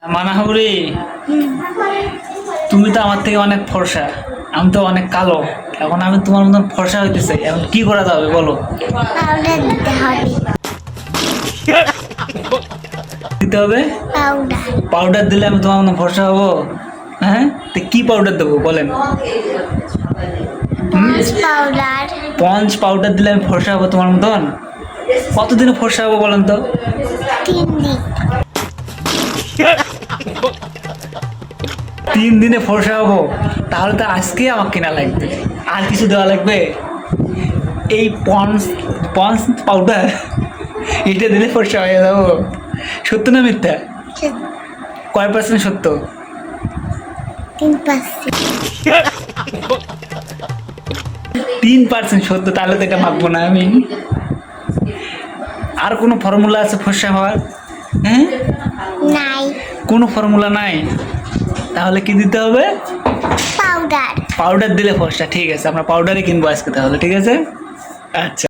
মানাহরি, তুমি তো আমার থেকে অনেক ফর্সা, আমি তো অনেক কালো। এখন আমি তোমার মতন ফর্সা হইতে চাই, এখন কি করা যাবে বলো? পাউডার দিতে হবে। দিতে হবে পাউডার। পাউডার দিলে আমি তোমার মতন ফর্সা হবো? হ্যাঁ, তো কি পাউডার দেবো বলেন? Ponds powder. পঞ্চ পাউডার দিলে আমি ফর্সা হবো তোমার মতন? কতদিনে ফর্সা হবো বলেন তো? 3 দিন। 3 দিনে ফর্সা হবো? তাহলে তো আজকে আমাকে কেনা লাগবে। আর কিছু দেওয়া লাগবে? এই পন্স পন্স পাউডার এটা দিলে ফর্সা হয়ে যাবো? সত্য না মিথ্যা? কয় পার্সেন্ট সত্য? 3%। 3% সত্য? তাহলে তো এটা মাপবো না আমি। আর কোনো ফর্মুলা আছে ফর্সা হওয়ার? হ্যাঁ, নাই। কোনো ফর্মুলা নাই? তাহলে কি দিতে হবে? পাউডার। পাউডার দিলে ফর্সা। ঠিক আছে, আমরা পাউডারই কিনবো আজকে তাহলে, ঠিক আছে? আচ্ছা।